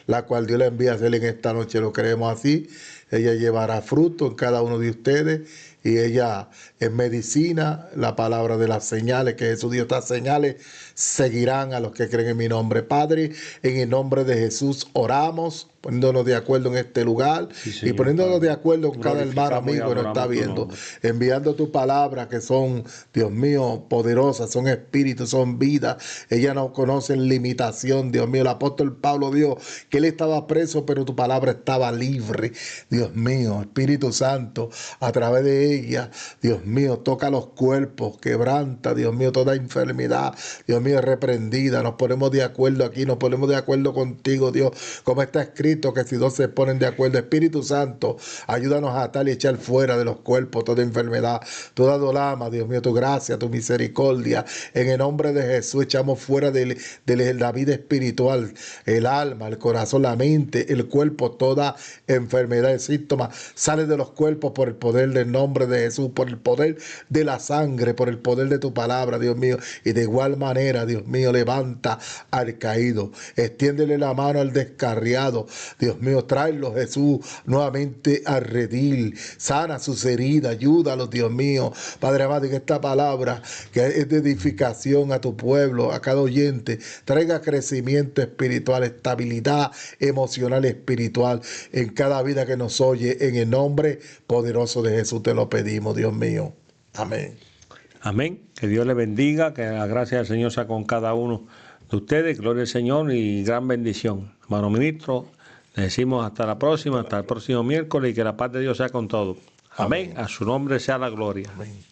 la cual Dios le envía a hacer en esta noche. Lo creemos así. Ella llevará fruto en cada uno de ustedes, y ella es medicina, la palabra de las señales, que Jesús dio. Estas señales seguirán a los que creen en mi nombre. Padre, en el nombre de Jesús oramos, poniéndonos de acuerdo en este lugar, sí, Señor, y poniéndonos de acuerdo con cada hermano amigo que nos está viendo, enviando tu palabra, que son, Dios mío, poderosas, son espíritus, son vida. Ellas no conocen limitación, Dios mío. El apóstol Pablo dijo que él estaba preso, pero tu palabra estaba libre. Dios mío, Espíritu Santo, a través de ella. Dios mío, toca los cuerpos, quebranta, Dios mío, toda enfermedad, Dios mío, reprendida. Nos ponemos de acuerdo aquí, nos ponemos de acuerdo contigo, Dios, como está escrito, que si dos se ponen de acuerdo, Espíritu Santo, ayúdanos a atar y echar fuera de los cuerpos toda enfermedad, toda dolama, Dios mío, tu gracia, tu misericordia. En el nombre de Jesús echamos fuera de la vida espiritual, el alma, el corazón, la mente, el cuerpo, toda enfermedad, síntomas, sale de los cuerpos por el poder del nombre de Jesús, por el poder de la sangre, por el poder de tu palabra, Dios mío. Y de igual manera, Dios mío, levanta al caído, extiéndele la mano al descarriado, Dios mío, tráelo, Jesús, nuevamente al redil, sana sus heridas, ayúdalos, Dios mío, Padre amado, que esta palabra que es de edificación a tu pueblo, a cada oyente, traiga crecimiento espiritual, estabilidad emocional, espiritual en cada vida que nos oye. En el nombre poderoso de Jesús te lo pedimos, Dios mío. Amén. Amén. Que Dios le bendiga, que la gracia del Señor sea con cada uno de ustedes. Gloria al Señor y gran bendición. Hermano ministro, le decimos hasta la próxima, hasta el próximo miércoles, y que la paz de Dios sea con todos. Amén. A su nombre sea la gloria. Amén.